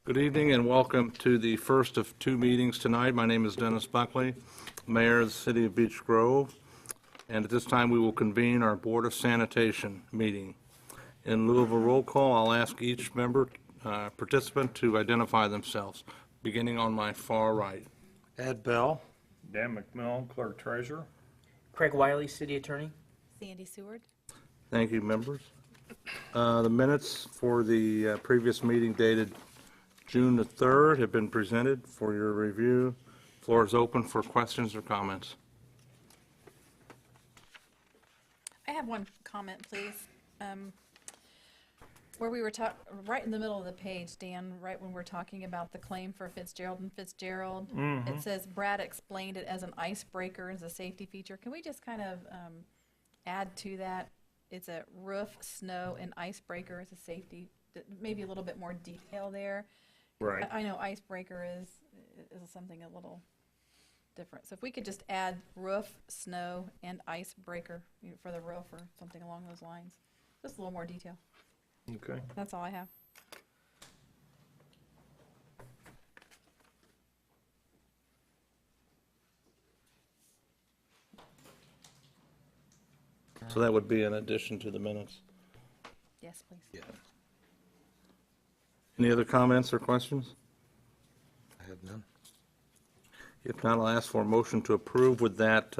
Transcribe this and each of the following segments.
Good evening and welcome to the first of two meetings tonight. My name is Dennis Buckley, Mayor of the City of Beech Grove, and at this time we will convene our Board of Sanitation meeting. In lieu of a roll call, I'll ask each participant to identify themselves, beginning on my far right. Ed Bell. Dan McMillan, Clerk Treasurer. Craig Wiley, City Attorney. Sandy Seward. Thank you, members. The minutes for the previous meeting dated June the 3rd have been presented for your review. Floor is open for questions or comments. I have one comment, please. Where we were right in the middle of the page, Dan, right when we're talking about the claim for Fitzgerald and Fitzgerald, it says Brad explained it as an icebreaker as a safety feature. Can we just kind of add to that? It's a roof, snow, and icebreaker as a safety, maybe a little bit more detail there. Right. I know icebreaker is something a little different. So if we could just add roof, snow, and icebreaker for the roof or something along those lines. Just a little more detail. Okay. That's all I have. So that would be in addition to the minutes. Yes, please. Yeah, Any other comments or questions? I have none. If not, I'll ask for a motion to approve with that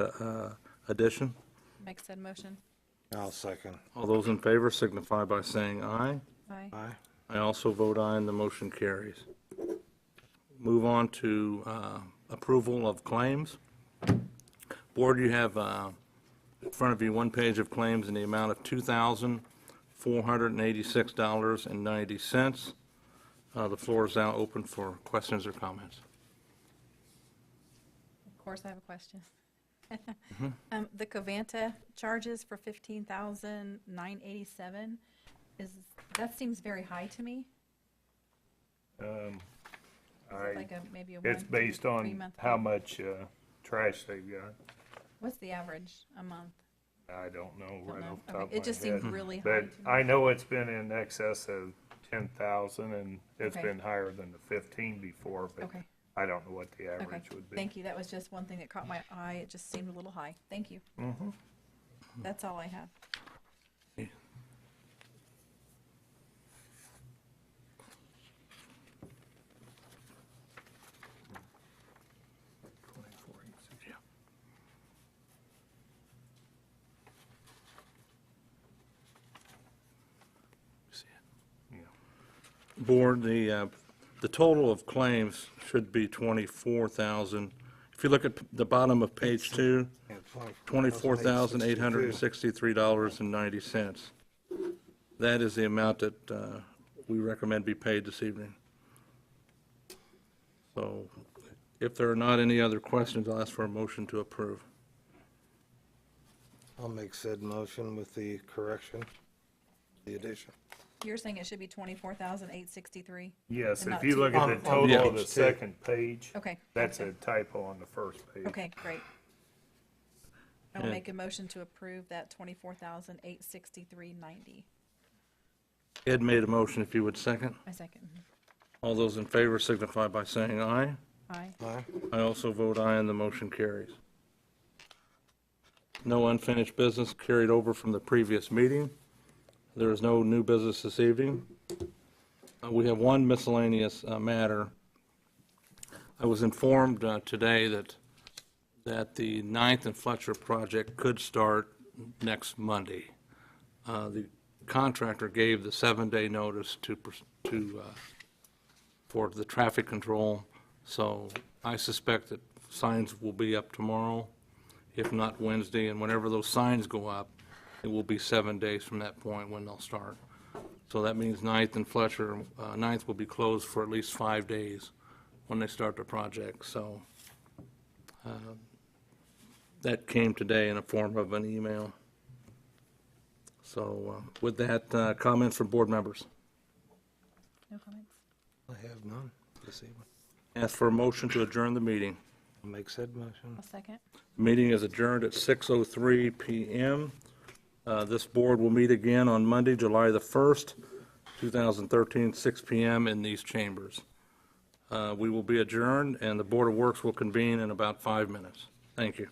addition. Make said motion. I'll second. All those in favor signify by saying aye. Aye. Aye. I also vote aye, and the motion carries. Move on to approval of claims. Board, you have in front of you one page of claims in the amount of $2,486.90. The floor is now open for questions or comments. Of course, I have a question. The Covanta charges for $15,987 that seems very high to me. Like maybe a It's based on how much trash they've got. What's the average a month? I don't know Don't right know. off the top Okay. of my It just head. seems really high But to me. I know it's been in excess of 10,000, and it's Okay. been higher than the 15 before, but Okay. I don't know what the Okay, average would be. thank you. That was just one thing that caught my eye. It just seemed a little high. Thank you. That's all I have. Board, the total of claims should be 24,000. If you look at the bottom of page 2, $24,863.90. That is the amount that we recommend be paid this evening. So if there are not any other questions, I'll ask for a motion to approve. I'll make said motion with the correction, the addition. You're saying it should be 24,863? Yes, And if not you look at On- the on total of the page two. second page, Okay. that's gotcha. a typo on the first page. Okay, great. I will And- make a motion to approve that 24,863.90. Ed made a motion, if you would second. I second. All those in favor signify by saying aye. Aye. Aye. I also vote aye, and the motion carries. No unfinished business carried over from the previous meeting. There is no new business this evening. We have one miscellaneous matter. I was informed today that the 9th and Fletcher project could start next Monday. The contractor gave the 7-day notice for the traffic control, so I suspect that signs will be up tomorrow, if not Wednesday, and whenever those signs go up, it will be 7 days from that point when they'll start. So that means 9th and Fletcher, 9th will be closed for at least 5 days when they start the project. So that came today in the form of an email. So with that, comments from board members? No comments? I have none this evening. Ask for a motion to adjourn the meeting. I'll make said motion. I'll second. Meeting is adjourned at 6:03 PM. This board will meet again on Monday, July the 1st, 2013, 6 PM in these chambers. We will be adjourned, and the Board of Works will convene in about 5 minutes. Thank you.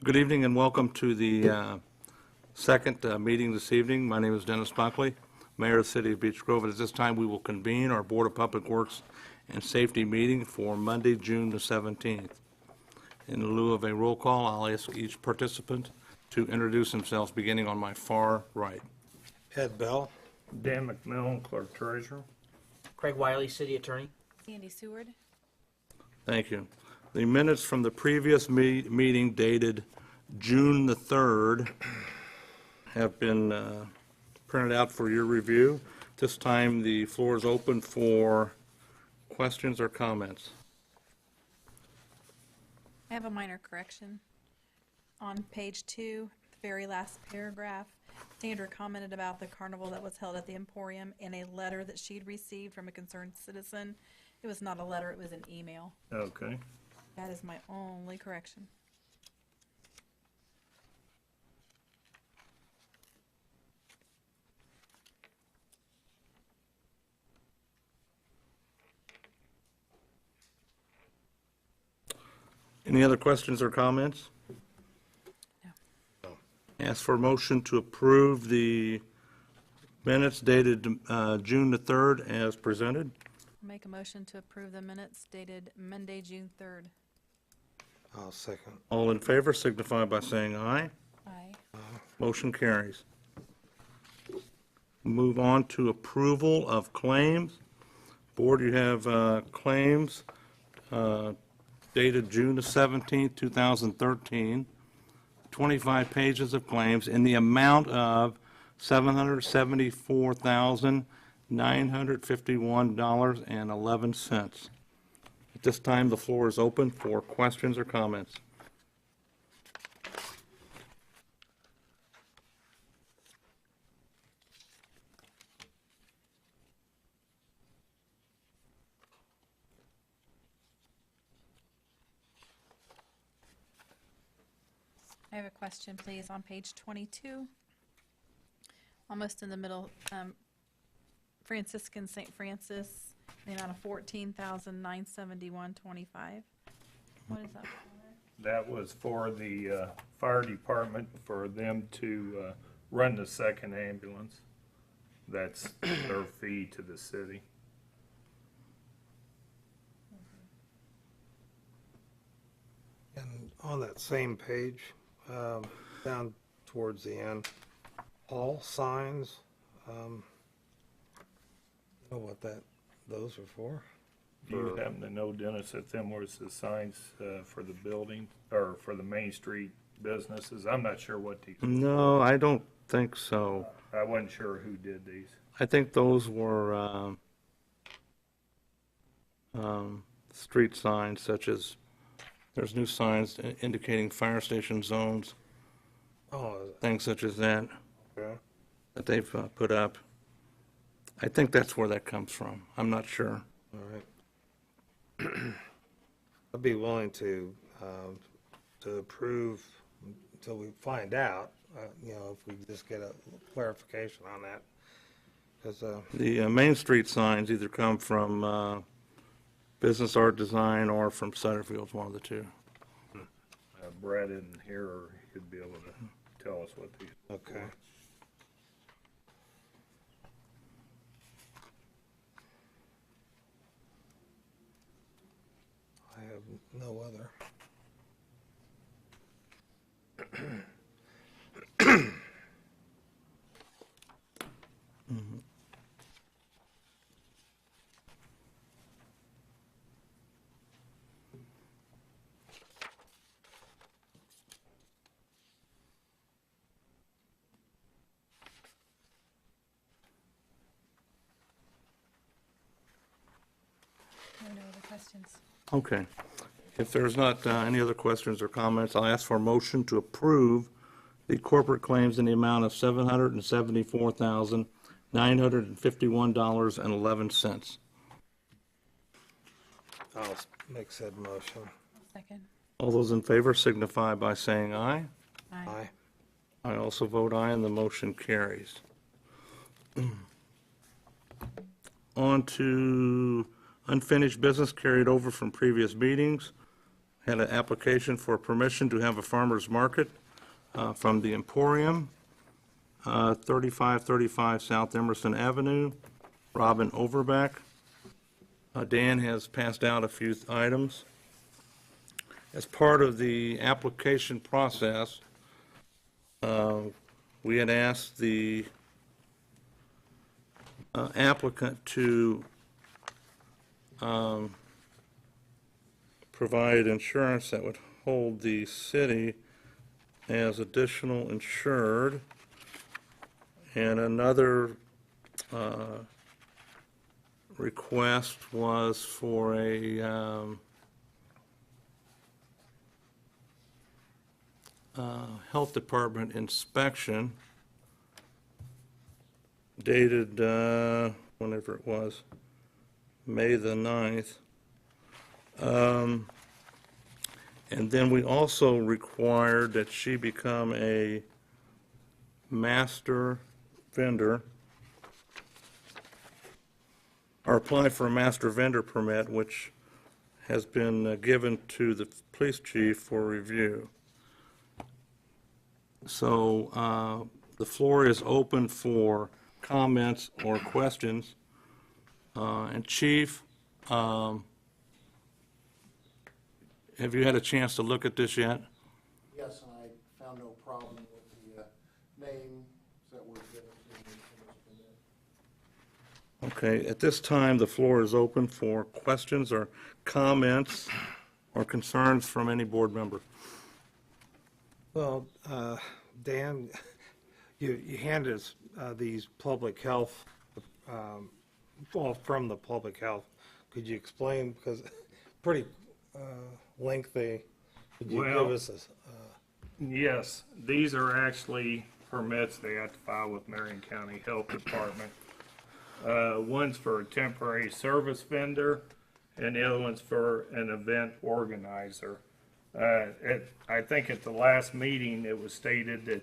Good evening and welcome to the second meeting this evening. My name is Dennis Buckley, Mayor of the City of Beech Grove. At this time, we will convene our Board of Public Works and Safety meeting for Monday, June the 17th. In lieu of a roll call, I'll ask each participant to introduce themselves, beginning on my far right. Ed Bell. Dan McMillan, Clerk Treasurer. Craig Wiley, City Attorney. Sandy Seward. Thank you. The minutes from the previous meeting dated June the 3rd have been printed out for your review. This time, the floor is open for questions or comments. I have a minor correction. On page 2, the very last paragraph, Sandra commented about the carnival that was held at the Emporium in a letter that she'd received from a concerned citizen. It was not a letter, it was an email. Okay. That is my only correction. Any other questions or comments? No. Ask for a motion to approve the minutes dated June the 3rd as presented. Make a motion to approve the minutes dated Monday, June 3rd. I'll second. All in favor signify by saying aye. Aye. Motion carries. Move on to approval of claims. Board, you have claims dated June the 17th, 2013, 25 pages of claims in the amount of $774,951.11. At this time, the floor is open for questions or comments. I have a question, please, on page 22. Almost in the middle, Franciscan St. Francis, the amount of $14,971.25. What is that for? That was for the fire department, for them to run the second ambulance. That's their fee to the city. And on that same page, down towards the end, all signs, know what those are for? Do you happen to know, Dennis, if them was the signs for the building, or for the Main Street businesses? I'm not sure what these, No, I don't think so. I wasn't sure who did these. I think those were street signs, such as, there's new signs indicating fire station zones, Oh, things such as that, okay. that they've put up. I think that's where that comes from. I'm not sure. All right. I'd be willing to approve until we find out, if we just get a clarification on that. Because, The Main Street signs either come from Business Art Design or from Sutterfield's, one of the two. Brad isn't here, or he'd be able to tell us what these. okay. I have no other. No other questions. Okay. If there's not any other questions or comments, I'll ask for a motion to approve the corporate claims in the amount of $774,951.11. I'll make said motion. Second. All those in favor signify by saying aye. Aye. I also vote aye, and the motion carries. On to unfinished business carried over from previous meetings. Had an application for permission to have a farmer's market from the Emporium, 3535 South Emerson Avenue, Robin Overbeck. Dan has passed out a few items. As part of the application process, we had asked the applicant to provide insurance that would hold the city as additional insured. And another request was for a health department inspection dated, whenever it was, May the 9th. And then we also required that she become a master vendor, or apply for a master vendor permit, which has been given to the police chief for review. So the floor is open for comments or questions. And Chief, have you had a chance to look at this yet? Yes, and I found no problem with the names that were given to me. Okay, at this time, the floor is open for questions or comments or concerns from any board member. Well, Dan, you handed us these public health, well, from the public health. Could you explain, because pretty lengthy, could you Well, give us a, Yes, these are actually permits they have to file with Marion County Health Department. One's for a temporary service vendor, and the other one's for an event organizer. I think at the last meeting, it was stated that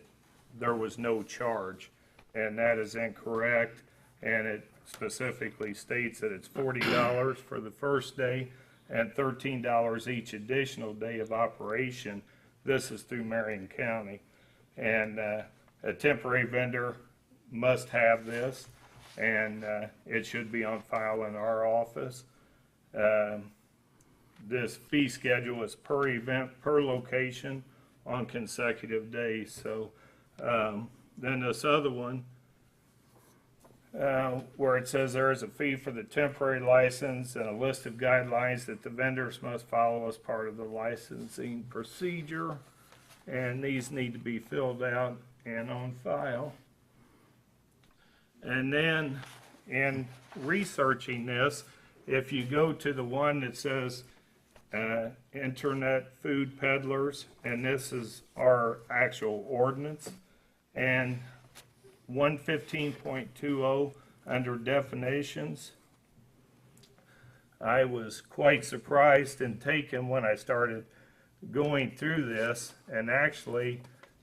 there was no charge, and that is incorrect. And it specifically states that it's $40 for the first day and $13 each additional day of operation. This is through Marion County. And a temporary vendor must have this, and it should be on file in our office. This fee schedule is per event, per location, on consecutive days. So then this other one, where it says there is a fee for the temporary license and a list of guidelines that the vendors must follow as part of the licensing procedure. And these need to be filled out and on file. And then in researching this, if you go to the one that says internet food peddlers, and this is our actual ordinance, and 115.20 under definitions, I was quite surprised and taken when I started going through this, and actually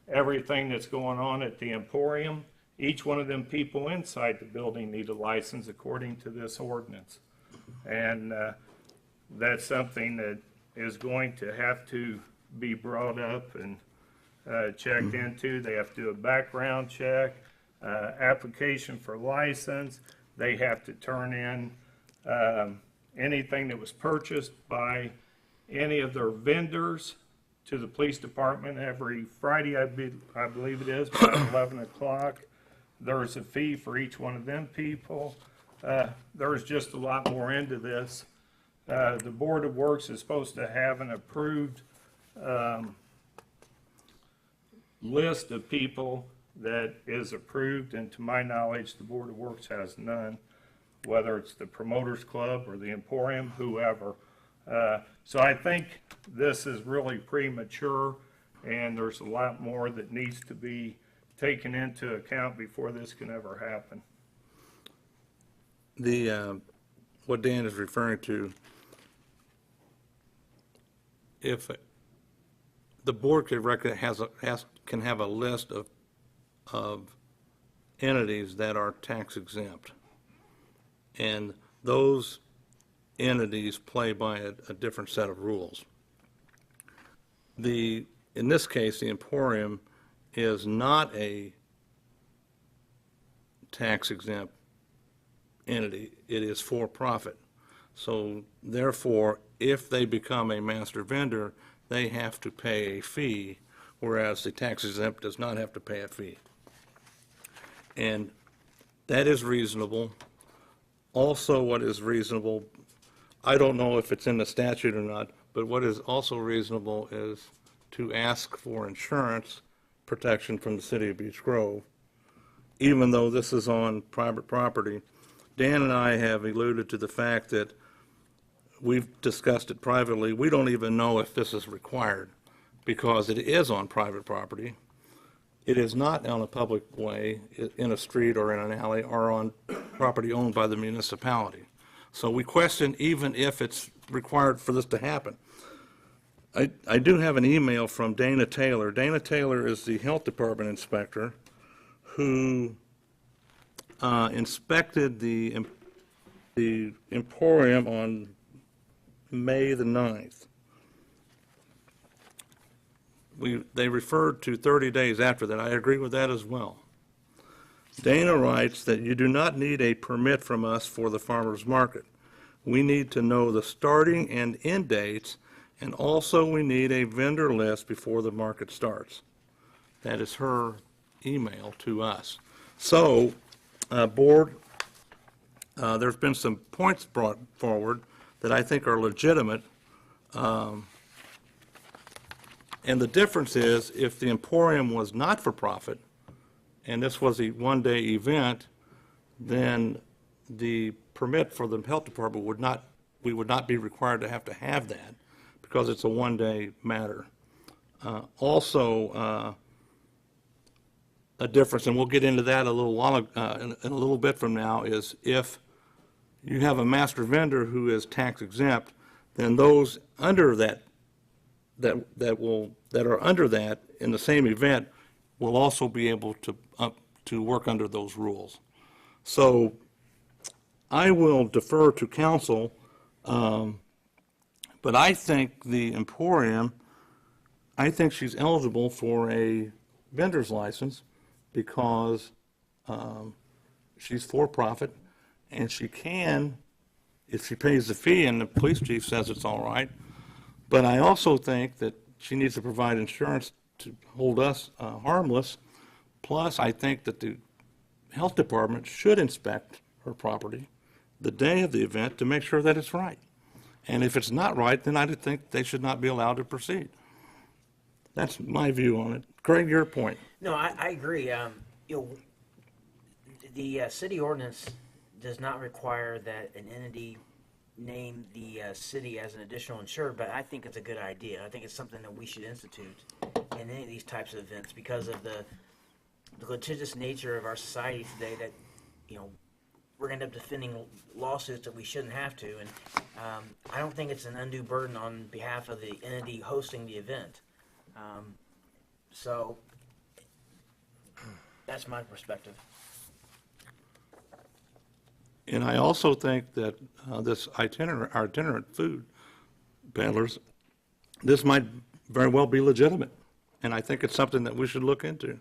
everything that's going on at the Emporium, each one of them people inside the building need a license according to this ordinance. And that's something that is going to have to be brought up and checked into. They have to do a background check, application for license. They have to turn in anything that was purchased by any of their vendors to the police department every Friday, I believe it is, by 11 o'clock. There's a fee for each one of them people. There's just a lot more into this. The Board of Works is supposed to have an approved list of people that is approved, and to my knowledge, the Board of Works has none, whether it's the Promoters Club or the Emporium, whoever. So I think this is really premature, and there's a lot more that needs to be taken into account before this can ever happen. The, what Dan is referring to, if the board could can have a list of of entities that are tax exempt. And those entities play by a different set of rules. In this case, the Emporium is not a tax exempt entity. It is for profit. So therefore, if they become a master vendor, they have to pay a fee, whereas the tax exempt does not have to pay a fee. And that is reasonable. Also, what is reasonable, I don't know if it's in the statute or not, but what is also reasonable is to ask for insurance protection from the city of Beech Grove, even though this is on private property. Dan and I have alluded to the fact that we've discussed it privately. We don't even know if this is required because it is on private property. It is not on a public way, in a street or in an alley, or on property owned by the municipality. So we question even if it's required for this to happen. I do have an email from Dana Taylor. Dana Taylor is the health department inspector who inspected the Emporium on May the 9th. They referred to 30 days after that. I agree with that as well. Dana writes that you do not need a permit from us for the farmer's market. We need to know the starting and end dates, and also we need a vendor list before the market starts. That is her email to us. So, board, there's been some points brought forward that I think are legitimate. And the difference is, if the Emporium was not for profit, and this was a one-day event, then the permit for the health department we would not be required to have that, because it's a one-day matter. Also, a difference, and we'll get into that a little while, in a little bit from now, is if you have a master vendor who is tax exempt, then those under that are under that in the same event will also be able to work under those rules. So I will defer to council, but I think the Emporium, I think she's eligible for a vendor's license because she's for profit, and she can, if she pays the fee and the police chief says it's all right. But I also think that she needs to provide insurance to hold us harmless. Plus, I think that the health department should inspect her property the day of the event to make sure that it's right. And if it's not right, then I think they should not be allowed to proceed. That's my view on it. Craig, your point. No, I agree. The city ordinance does not require that an entity name the city as an additional insured, but I think it's a good idea. I think it's something that we should institute in any of these types of events because of the litigious nature of our society today that, we're going to end up defending lawsuits that we shouldn't have to. And I don't think it's an undue burden on behalf of the entity hosting the event. So that's my perspective. And I also think that this itinerant food peddlers, this might very well be legitimate. And I think it's something that we should look into.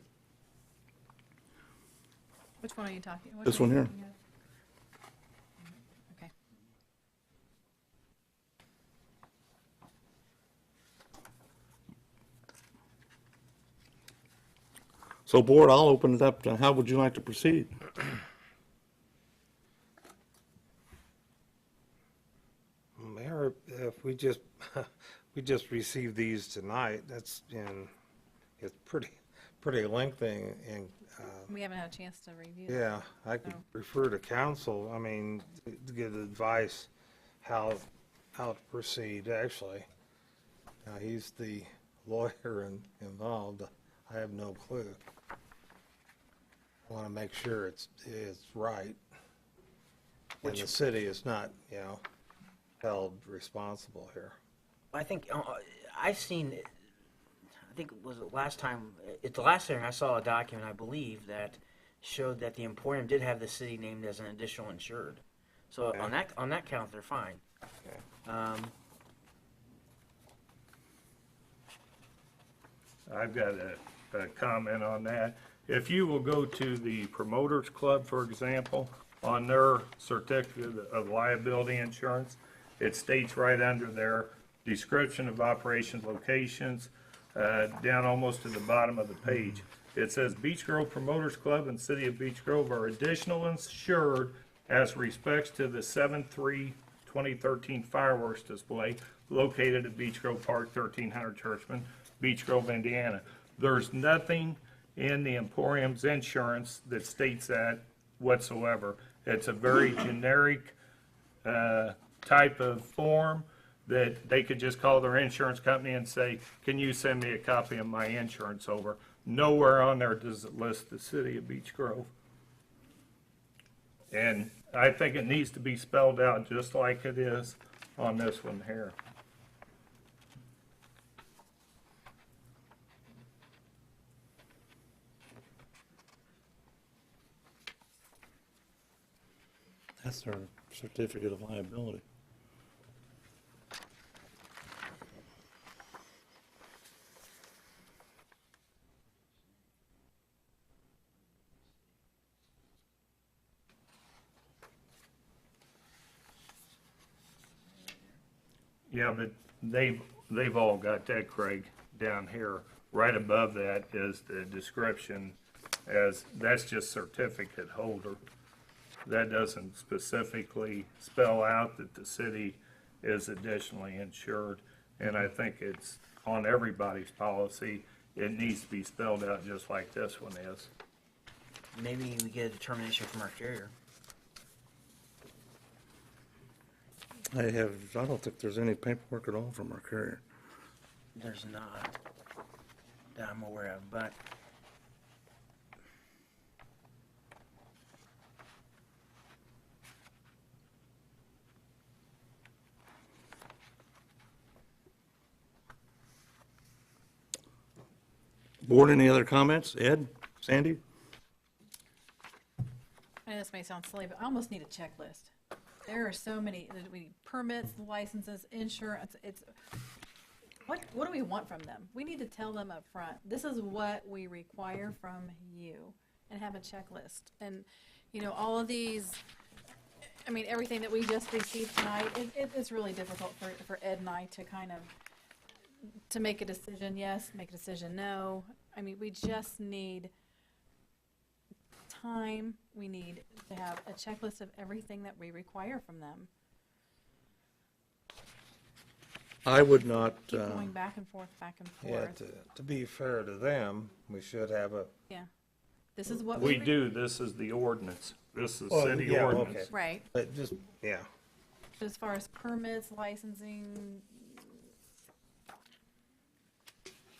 Which one are you talking? Which This are you one here. looking at? Okay. So, board, I'll open it up to how would you like to proceed? Mayor, if we just received these tonight, that's, and it's pretty lengthy, and, We haven't had a chance to review it. yeah, I could So- refer to council, I mean, to get advice how to proceed, actually. Now, he's the lawyer involved, I have no clue. I want to make sure it's right. And the city is not, held responsible here. I think I've seen, think it was the last time, it's the last time I saw a document, I believe, that showed that the Emporium did have the city named as an additional insured. So Okay. on that count, they're fine. Okay. I've got a comment on that. If you will go to the Promoters Club, for example, on their certificate of liability insurance, it states right under their description of operations locations, down almost to the bottom of the page. It says Beech Grove Promoters Club and City of Beech Grove are additional insured as respects to the 7/3/2013 fireworks display located at Beech Grove Park, 1300 Churchman, Beech Grove, Indiana. There's nothing in the Emporium's insurance that states that whatsoever. It's a very generic type of form that they could just call their insurance company and say, can you send me a copy of my insurance over? Nowhere on there does it list the city of Beech Grove. And I think it needs to be spelled out just like it is on this one here. That's their certificate of liability. Yeah, but they've all got that, Craig, down here. Right above that is the description as, that's just certificate holder. That doesn't specifically spell out that the city is additionally insured. And I think it's on everybody's policy. It needs to be spelled out just like this one is. Maybe we get a determination from our carrier. I don't think there's any paperwork at all from our carrier. There's not, that I'm aware of, but Board, any other comments? Ed, Sandy? And this may sound silly, but I almost need a checklist. There are so many, we need permits, licenses, insurance, what do we want from them? We need to tell them up front. This is what we require from you, and have a checklist. And, all of these, everything that we just received tonight, it's really difficult for Ed and I to kind of, to make a decision yes, make a decision no. We just need time. We need to have a checklist of everything that we require from them. I would not, Keep going back and forth, Yeah, to be fair to them, we should have a, Yeah. This is what We do, this is the ordinance. This is Oh, city yeah, ordinance. okay. Right. but just, yeah. As far as permits, licensing,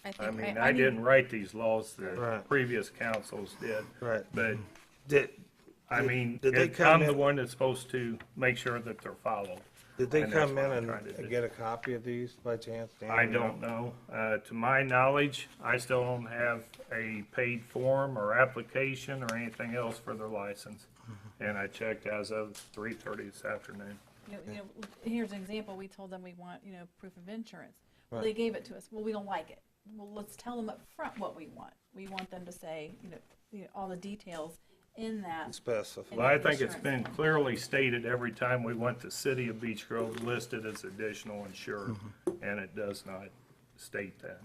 I think. I didn't write these laws, the Right. previous councils did. Right. But, Did did they come I'm the in, one that's supposed to make sure that they're followed. did they and that's come what in I'm trying to do. and get a copy of these by chance? Dan? I don't know. To my knowledge, I still don't have a paid form or application or anything else for their license. And I checked as of 3:30 this afternoon. Here's an example. We told them we want, proof of insurance. Well, Right. they gave it to us. Well, we don't like it. Well, let's tell them up front what we want. We want them to say, all the details in that. Specify. Well, I think it's been clearly stated every time we want the city of Beech Grove listed as additional insured, and it does not state that.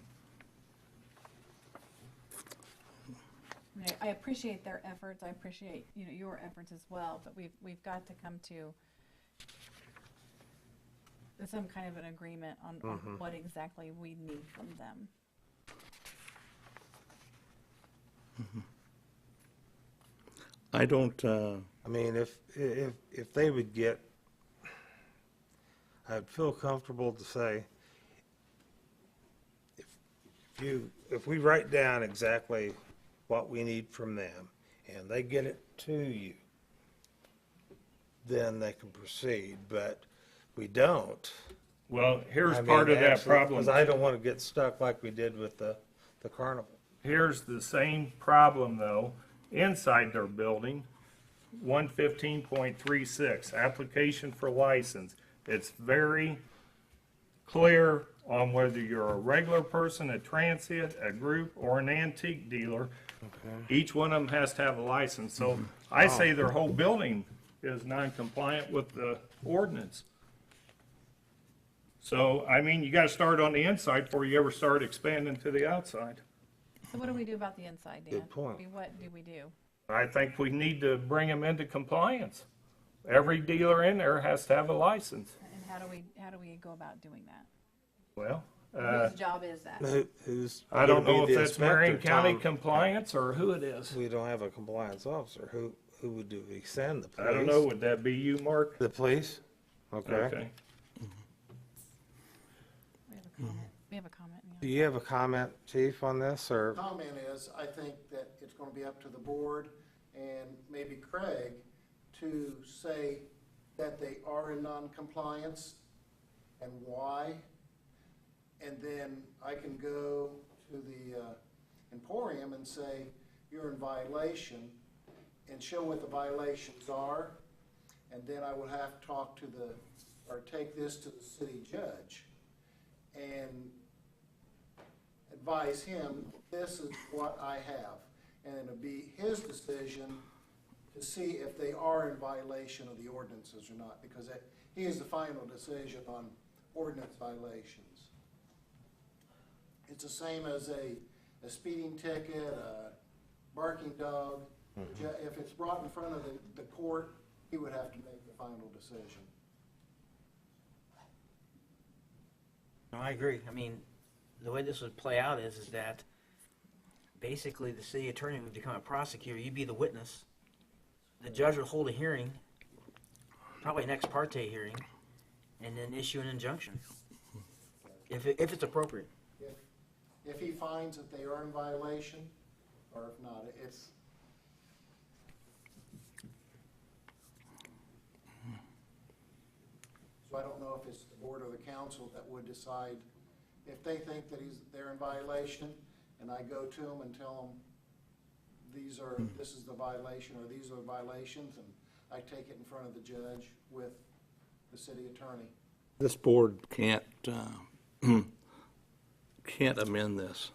I appreciate their efforts. I appreciate, your efforts as well, but we've got to come to some kind of an agreement on what exactly we need from them. I don't, If they would get, I'd feel comfortable to say, if we write down exactly what we need from them, and they get it to you, then they can proceed, but we don't. Well, here's part of that problem. Because I don't want to get stuck like we did with the the carnival. Here's the same problem though, inside their building, 115.36, application for license. It's very clear on whether you're a regular person, a transient, a group, or an antique dealer. Each one of them has to have a license. So I say their whole building is non-compliant with the ordinance. So, I mean, you gotta start on the inside before you ever start expanding to the outside. So what do we do about the inside, Dan? Good point. I mean, what do we do? I think we need to bring them into compliance. Every dealer in there has to have a license. And how do we go about doing that? Well, Whose job is that? Who's? I don't gonna know be if the that's Marion inspector, County Tom? compliance or who it is. We don't have a compliance officer. Who would do we send? The police? I don't know, would that be you, Mark? The police? Okay. Okay. We have a comment. Do you have a comment, Chief, on this, or? Comment is, I think that it's gonna be up to the board and maybe Craig to say that they are in non-compliance and why. And then I can go to the Emporium and say, you're in violation, and show what the violations are. And then I would have to talk to or take this to the city judge and advise him, this is what I have. And it'll be his decision to see if they are in violation of the ordinances or not, because he is the final decision on ordinance violations. It's the same as a speeding ticket, a barking dog. If it's brought in front of the court, he would have to make the final decision. No, I agree. I mean, the way this would play out is that basically the city attorney would become a prosecutor. You'd be the witness. The judge would hold a hearing, probably an ex parte hearing, and then issue an injunction, if it's appropriate. If he finds that they are in violation, or if not, it's. So I don't know if it's the board or the council that would decide if they think that they're in violation, and I go to them and tell them this is the violation, or these are the violations, and I take it in front of the judge with the city attorney. This board can't amend this.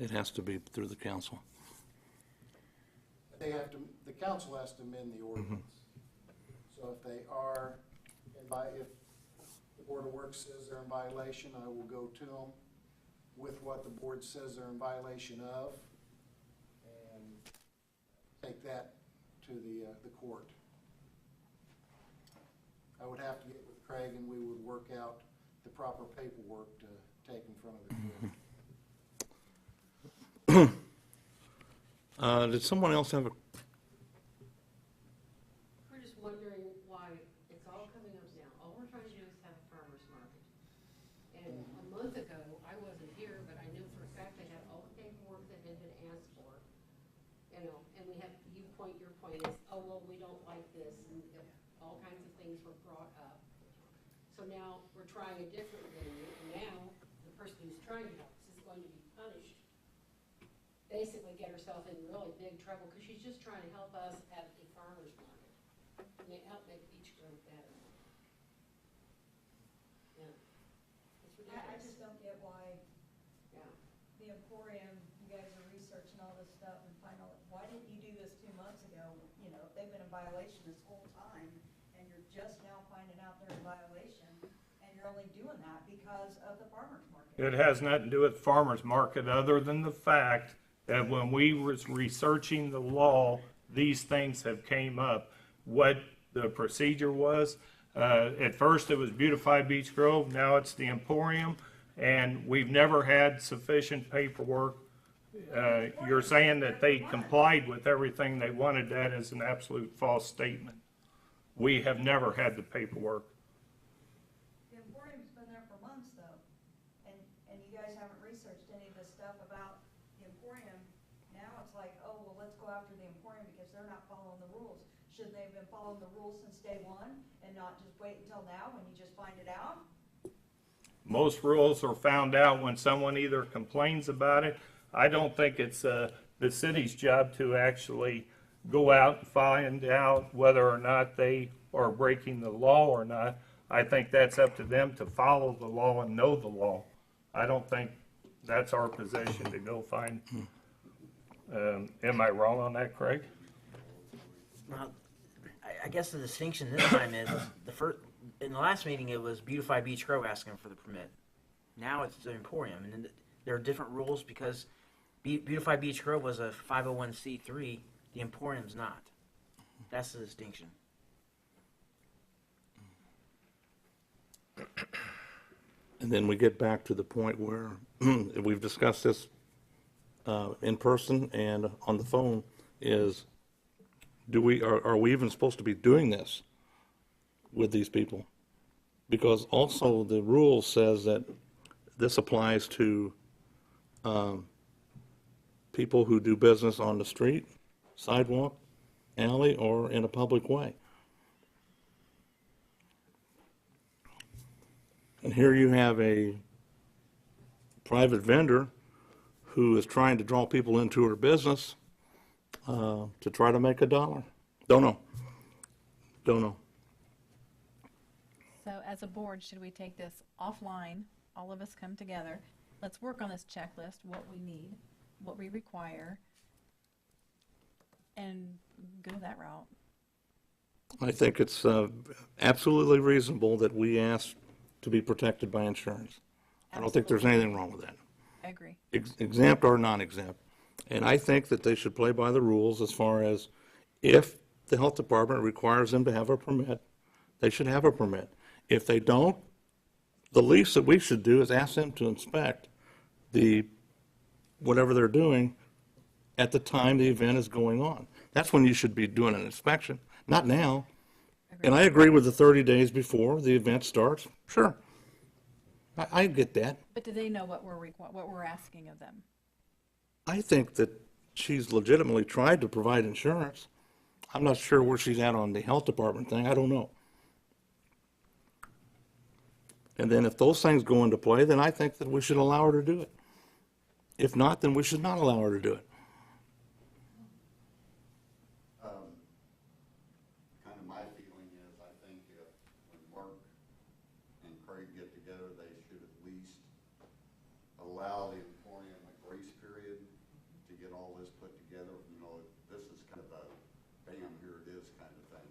It has to be through the council. The council has to amend the ordinance. So if they are, if the Board of Works says they're in violation, I will go to them with what the board says they're in violation of, and take that to the court. I would have to get with Craig, and we would work out the proper paperwork to take in front of the court. Did someone else have a, We're just wondering why it's all coming up now. All we're trying to do is have a farmer's market. And a month ago, I wasn't here, but I knew for a fact they had all the paperwork that had been asked for. You know, and we have, your point is, oh, well, we don't like this, and all kinds of things were brought up. So now we're trying a different venue, and now the person who's trying to help us is going to be punished. Basically get herself in really big trouble, because she's just trying to help us at a farmer's market. Help make Beech Grove better. Yeah. It's ridiculous. I just don't get why Yeah. the Emporium, you guys are researching all this stuff and find out, why didn't you do this 2 months ago? You know, if they've been in violation this whole time, and you're just now finding out they're in violation, and you're only doing that because of the farmer's market. It has nothing to do with farmer's market, other than the fact that when we was researching the law, these things have came up. What the procedure was, at first it was Beautify Beech Grove, now it's the Emporium, and we've never had sufficient paperwork. You're saying that they complied with everything they wanted. That is an absolute false statement. We have never had the paperwork. The Emporium's been there for months though, and you guys haven't researched any of this stuff about the Emporium. Now it's like, oh, well, let's go after the Emporium because they're not following the rules. Should they have been following the rules since day one and not just wait until now when you just find it out? Most rules are found out when someone either complains about it. I don't think it's the city's job to actually go out and find out whether or not they are breaking the law or not. I think that's up to them to follow the law and know the law. I don't think that's our position to go find. Am I wrong on that, Craig? Well, I guess the distinction this time is in the last meeting it was Beautify Beech Grove asking for the permit. Now it's the Emporium, and then there are different rules because Beautify Beech Grove was a 501c3. The Emporium's not. That's the distinction. And then we get back to the point where we've discussed this in person and on the phone is, are we even supposed to be doing this with these people? Because also the rule says that this applies to people who do business on the street, sidewalk, alley, or in a public way. And here you have a private vendor who is trying to draw people into her business to try to make a dollar. Don't know. So as a board, should we take this offline, all of us come together, let's work on this checklist, what we need, what we require, and go that route? I think it's absolutely reasonable that we ask to be protected by insurance. I don't think there's anything wrong with that. I agree. Exempt or non-exempt. And I think that they should play by the rules as far as if the health department requires them to have a permit, they should have a permit. If they don't, the least that we should do is ask them to inspect whatever they're doing at the time the event is going on. That's when you should be doing an inspection, not now. And I agree with the 30 days before the event starts. Sure. I get that. But do they know what we're asking of them? I think that she's legitimately tried to provide insurance. I'm not sure where she's at on the health department thing. I don't know. And then if those things go into play, then I think that we should allow her to do it. If not, then we should not allow her to do it. Kind of my feeling is, I think if when Mark and Craig get together, they should at least allow the Emporium a grace period to get all this put together. You know, this is kind of a bam, here it is kind of thing.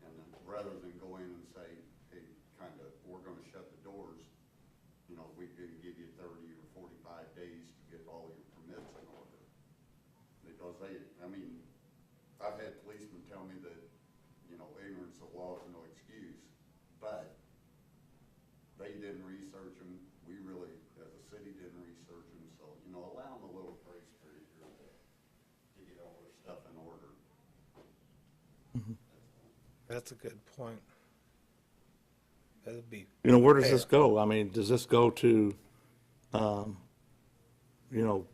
And then rather than go in and say, hey, kind of, we're gonna shut the doors, you know, we can give you 30 or 45 days to get all your permits in order. Because I mean, I've had policemen tell me that, you know, ignorance of law is no excuse, but they didn't research them. We really, as a city, didn't research them. So, you know, allow them a little grace period here to get all their stuff in order. That's a good point. That'd be, You know, where does this go? I mean, does this go to, you know,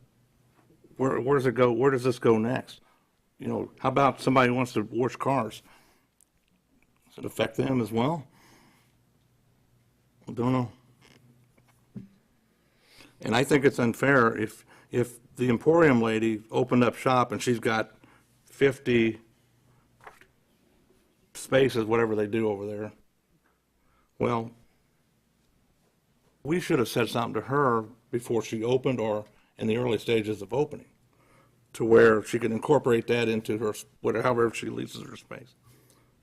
where does it go? Where does this go next? You know, how about somebody who wants to wash cars? Does it affect them as well? I don't know. And I think it's unfair if the Emporium lady opened up shop and she's got 50 spaces, whatever they do over there. Well, we should have said something to her before she opened or in the early stages of opening to where she could incorporate that into her, however she leases her space.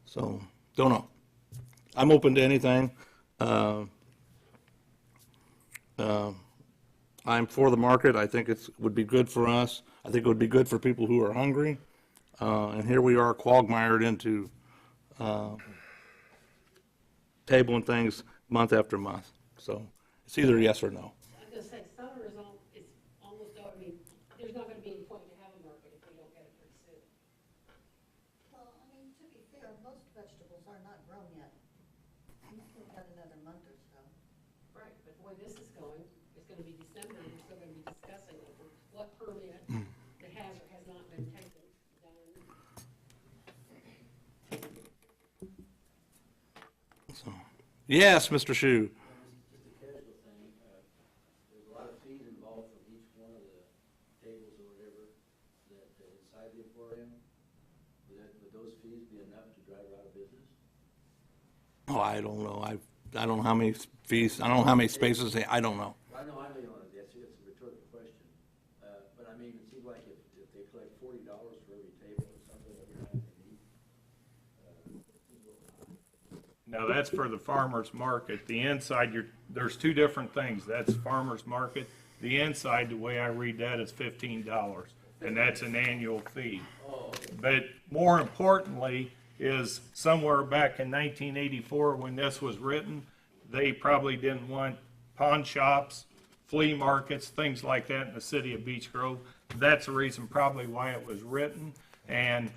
So, don't know. I'm open to anything. I'm for the market. I think it would be good for us. I think it would be good for people who are hungry. And here we are quagmired into tabling things month after month. So it's either yes or no. I was gonna say, summer is almost, I mean, there's not gonna be any point to have a market if we don't get it pretty soon. Well, I mean, to be fair, most vegetables are not grown yet. You still got another month or so. Right, but the way this is going, it's gonna be December, and we're still gonna be discussing over what permit that has or has not been taken down in. So, yes, Mr. Shu. Just a tables or whatever, that inside the Emporium, would those fees be enough to drive her out of business? Oh, I don't know. I don't know how many fees, I don't know how many spaces, I don't know. I know you want to, it's a rhetorical question, but I mean, it seems like if they collect $40 for every table or something every night they meet, it seems a little high. Now, that's for the farmer's market. The inside, there's two different things. That's farmer's market. The inside, the way I read that, is $15, and that's an annual fee. But more importantly, is somewhere back in 1984 when this was written, they probably didn't want pawn shops, flea markets, things like that in the city of Beech Grove. That's the reason probably why it was written. And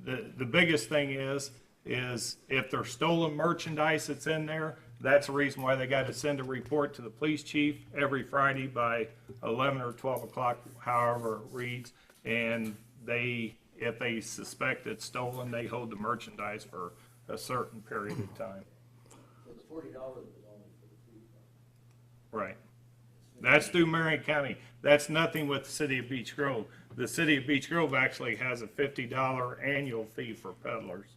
the biggest thing is if there's stolen merchandise that's in there, that's the reason why they got to send a report to the police chief every Friday by 11 or 12 o'clock, however it reads. And if they suspect it's stolen, they hold the merchandise for a certain period of time. So the $40 was only for the flea market. Right. That's through Marion County. That's nothing with the city of Beech Grove. The city of Beech Grove actually has a $50 annual fee for peddlers.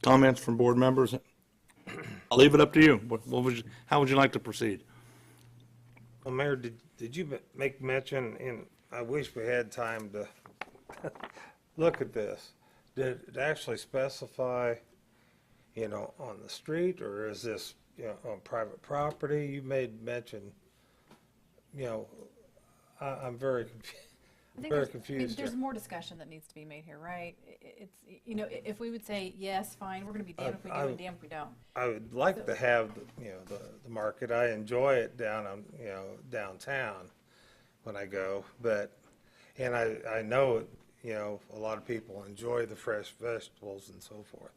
Comments from board members? I'll leave it up to you. How would you like to proceed? Well, Mayor, did you make mention, and I wish we had time to look at this, did it actually specify, on the street, or is this, on private property? You made mention, I'm very confused. I think Very there's- confused There's here. more discussion that needs to be made here, right? It's, if we would say, yes, fine, we're gonna be damned if we do and damned if we don't. I would like to have, the market. I enjoy it down on, downtown when I go, and I know, a lot of people enjoy the fresh vegetables and so forth.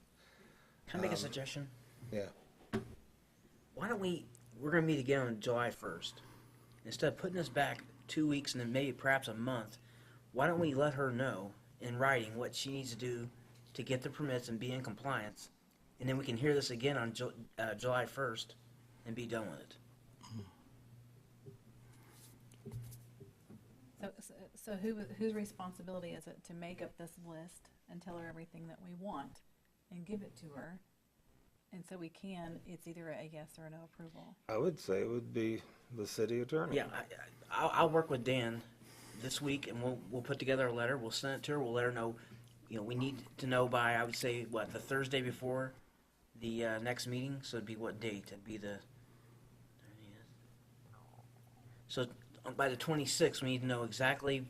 Can I make a suggestion? Yeah. Why don't we're gonna meet again on July 1st. Instead of putting this back 2 weeks and then maybe perhaps a month, why don't we let her know in writing what she needs to do to get the permits and be in compliance, and then we can hear this again on July 1st and be done with it. So whose responsibility is it to make up this list and tell her everything that we want and give it to her? And so it's either a yes or a no approval. I would say it would be the city attorney. Yeah, I'll work with Dan this week, and we'll put together a letter. We'll send it to her. We'll let her know. We need to know by, I would say, the Thursday before the next meeting. So it'd be what date? It'd be the. So by the 26th, we need to know exactly,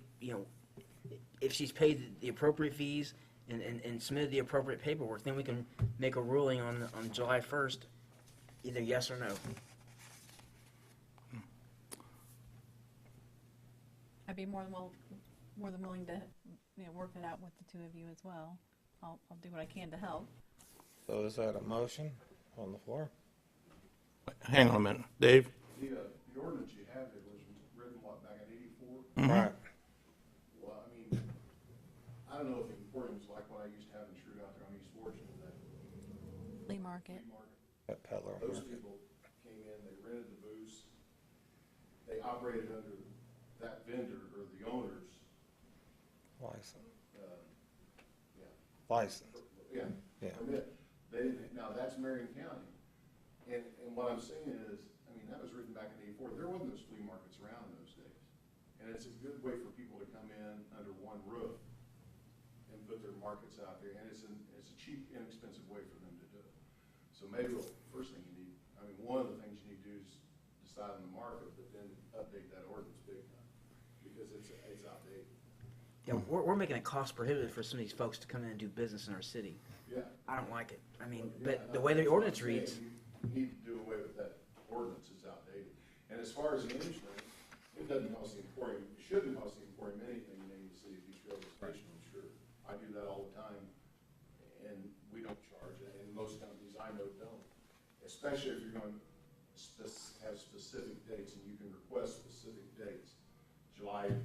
if she's paid the appropriate fees and submitted the appropriate paperwork. Then we can make a ruling on July 1st, either yes or no. I'd be more than willing to, work it out with the two of you as well. I'll do what I can to help. So is that a motion on the floor? Hang on a minute. Dave? The ordinance you have, it was written, back in '84? Right. Well, I mean, I don't know if the Emporium's like what I used to have in Shrew out there on East Fortune, that Flea market. market. That peddler. Those people came in, they rented the booths, they operated under that vendor or the owner's, License. yeah, License. yeah, Yeah. permit. They didn't, now that's Marion County. And what I'm saying is, I mean, that was written back in '84. There wasn't those flea markets around in those days. And it's a good way for people to come in under one roof and put their markets out there. And it's a cheap, inexpensive way for them to do it. So maybe the first thing you need, I mean, one of the things you need to do is decide on the market, but then update that ordinance big time, because it's outdated. Yeah, we're making it cost prohibitive for some of these folks to come in and do business in our city. Yeah. I don't like it. I mean, Yeah, but the way the that's what ordinance I'm saying. reads, You need to do away with that ordinance, it's outdated. And as far as the insurance, it doesn't cost the Emporium, it shouldn't cost the Emporium anything to name the city of Beech Grove a station, I'm sure. I do that all the time, and we don't charge it, and most companies I know don't. Especially if you're going to have specific dates, and you can request specific dates, July and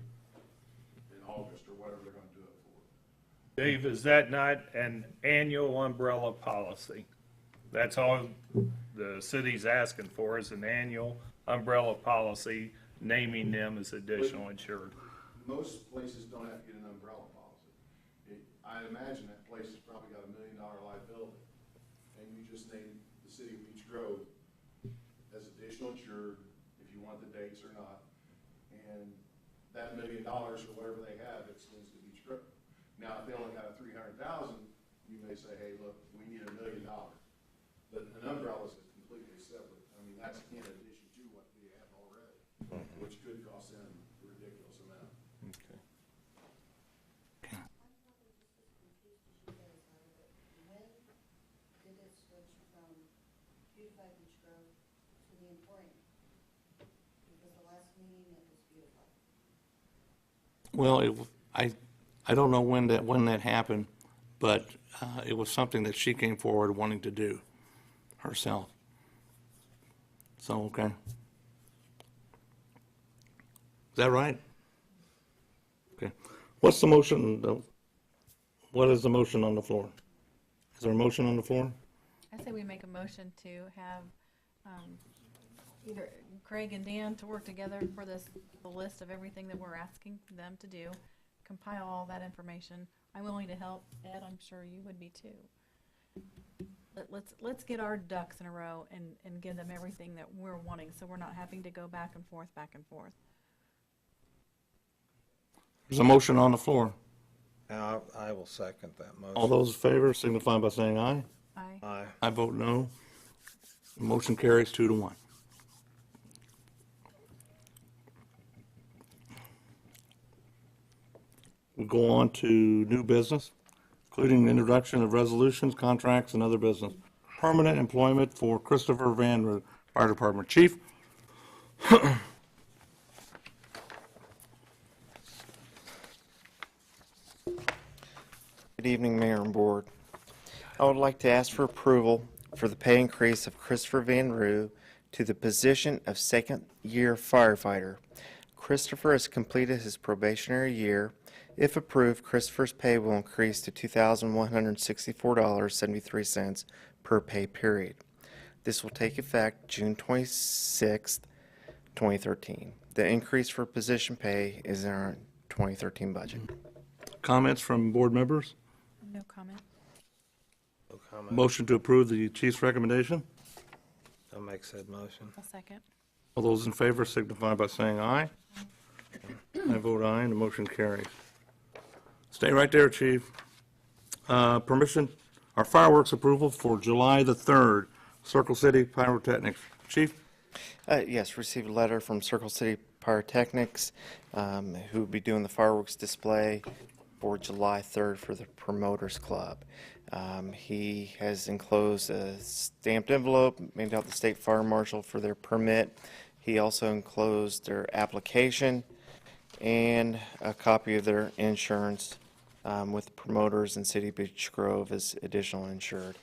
August, or whatever they're gonna do it for. Dave, is that not an annual umbrella policy? That's all the city's asking for is an annual umbrella policy naming them as additional insured. Most places don't have to get an umbrella policy. I imagine that place has probably got $1 million liability, and you just name the city of Beech Grove as additional insured, if you want the dates or not, and that $1 million or whatever they have extends to Beech Grove. Now, if they only got a $300,000, you may say, hey, look, we need $1 million. But an umbrella is completely separate. I mean, that's in addition to what we have already, which could cost them a ridiculous amount. Okay. When did it switch from Beautified Beech Grove to the Emporium? Because the last meeting it was Beautified. Well, I don't know when that happened, but it was something that she came forward wanting to do herself. So, okay. Is that right? Okay. What's the motion? What is the motion on the floor? Is there a motion on the floor? I say we make a motion to have either Craig and Dan to work together for the list of everything that we're asking them to do, compile all that information. I'm willing to help. Ed, I'm sure you would be too. Let's get our ducks in a row and give them everything that we're wanting, so we're not having to go back and forth, back and forth. There's a motion on the floor. Now, I will second that motion. All those in favor signify by saying aye. Aye. Aye. I vote no. The motion carries 2-1. We'll go on to new business, including introduction of resolutions, contracts, and other business. Permanent employment for Christopher Van Roo, Fire Department Chief. Good evening, Mayor and Board. I would like to ask for approval for the pay increase of Christopher Van Roo to the position of second-year firefighter. Christopher has completed his probationary year. If approved, Christopher's pay will increase to $2,164.73 per pay period. This will take effect June 26, 2013. The increase for position pay is in our 2013 budget. Comments from board members? No comment. No comment. Motion to approve the chief's recommendation. I'll make said motion. I'll second. All those in favor signify by saying aye. I vote aye, and the motion carries. Stay right there, Chief. Permission, our fireworks approval for July the 3rd, Circle City Pyrotechnics. Chief? Yes, received a letter from Circle City Pyrotechnics, who will be doing the fireworks display for July 3rd for the Promoters Club. He has enclosed a stamped envelope, made out the State Fire Marshal for their permit. He also enclosed their application and a copy of their insurance with promoters and City of Beech Grove as additional insured.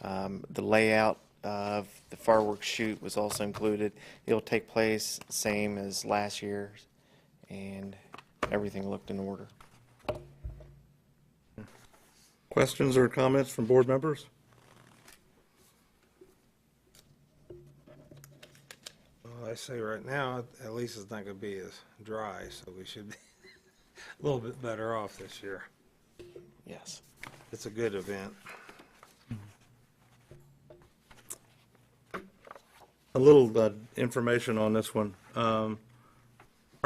The layout of the fireworks shoot was also included. It'll take place same as last year's, and everything looked in order. Questions or comments from board members? Well, I say right now, at least it's not going to be as dry, so we should be a little bit better off this year. Yes. It's a good event. A little information on this one. Our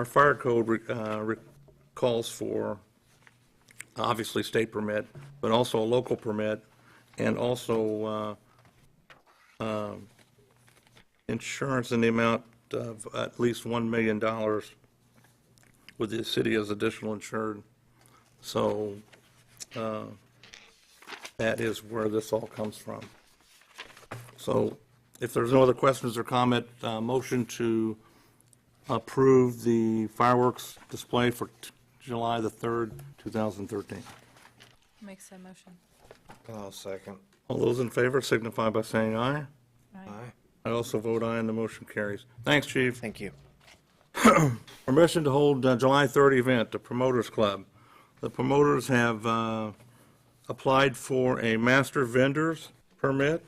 fire code calls for, obviously, state permit, but also a local permit, and also insurance in the amount of at least $1 million with the city as additional insured. So that is where this all comes from. So if there's no other questions or comment, motion to approve the fireworks display for July the 3rd, 2013. Makes a motion. I'll second. All those in favor signify by saying aye. Aye. I also vote aye, and the motion carries. Thanks, Chief. Thank you. Permission to hold July 3rd event, the Promoters Club. The promoters have applied for a master vendors permit.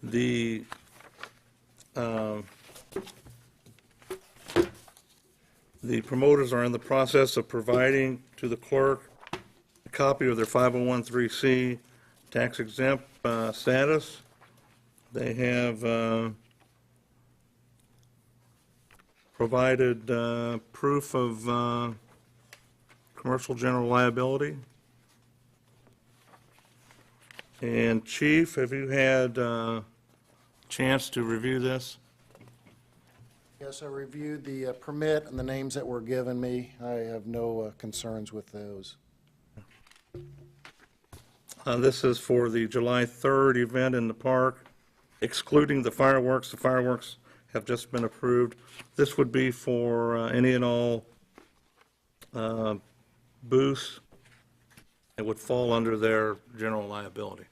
The the promoters are in the process of providing to the clerk a copy of their 501(c) tax exempt status. They have provided proof of commercial general liability. And Chief, have you had a chance to review this? Yes, I reviewed the permit and the names that were given me. I have no concerns with those. This is for the July 3rd event in the park, excluding the fireworks. The fireworks have just been approved. This would be for any and all booths. It would fall under their general liability.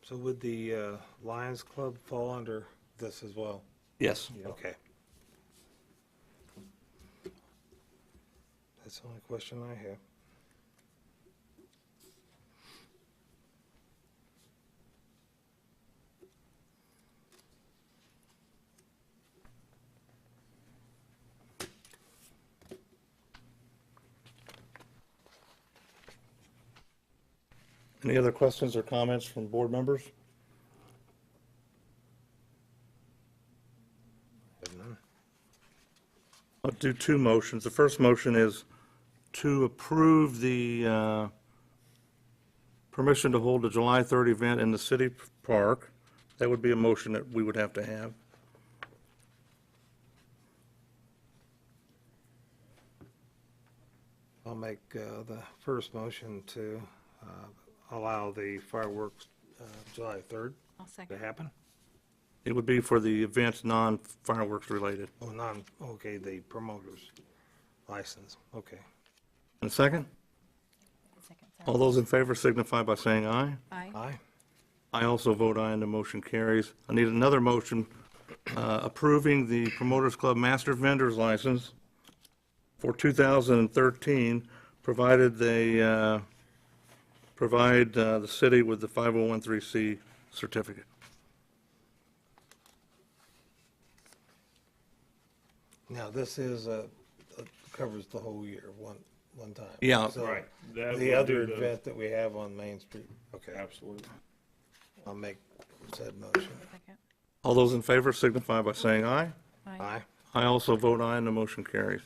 So would the Lions Club fall under this as well? Yes. Okay. That's the only question I have. Any other questions or comments from board members? Have none. I'll do two motions. The first motion is to approve the permission to hold a July 3rd event in the city park. That would be a motion that we would have to have. I'll make the first motion to allow the fireworks July 3rd I'll to second. happen. It would be for the events non-fireworks related. Oh, okay, the promoter's license, okay. And a second? Second, All sorry. those in favor signify by saying aye. Aye. Aye. I also vote aye, and the motion carries. I need another motion approving the Promoters Club Master Vendor's License for 2013, provided they provide the city with the 501(c) certificate. Now, this is, covers the whole year, one time. Yeah. So Right. That The would other do event that we have on Main Street, okay, Absolutely. I'll make said motion. Second. All those in favor signify by saying aye. Aye. I also vote aye, and the motion carries.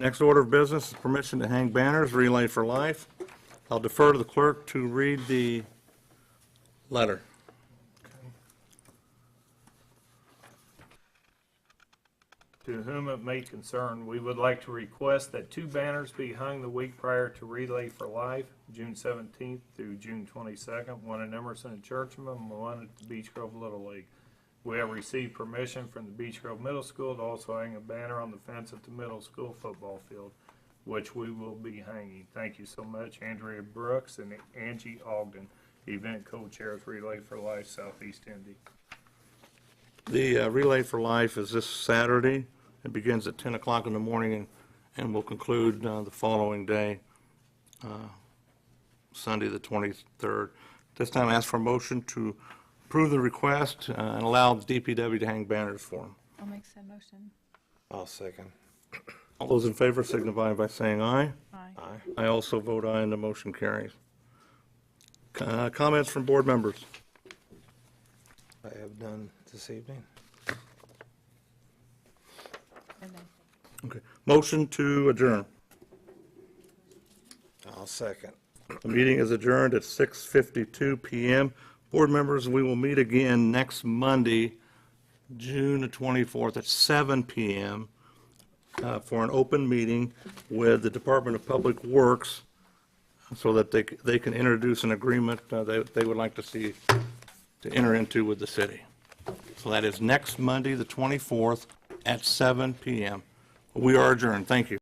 Next order of business is permission to hang banners, Relay for Life. I'll defer to the clerk to read the letter. To whom it may concern, we would like to request that 2 banners be hung the week prior to Relay for Life, June 17th through June 22nd, one in Emerson and Churchman, and one at the Beech Grove Little League. We have received permission from the Beech Grove Middle School to also hang a banner on the fence at the middle school football field, which we will be hanging. Thank you so much, Andrea Brooks and Angie Ogden, event co-chairs, Relay for Life, Southeast Indy. The Relay for Life is this Saturday. It begins at 10 o'clock in the morning and will conclude the following day, Sunday, the 23rd. This time, I ask for a motion to approve the request and allow the DPW to hang banners for them. I'll make said motion. I'll second. All those in favor signify by saying aye. Aye. Aye. I also vote aye, and the motion carries. Comments from board members? I have none this evening. And then, Okay. Motion to adjourn. I'll second. The meeting is adjourned at 6:52 PM. Board members, we will meet again next Monday, June the 24th at 7 PM for an open meeting with the Department of Public Works so that they can introduce an agreement they would like to see to enter into with the city. So that is next Monday, the 24th at 7 PM. We are adjourned. Thank you.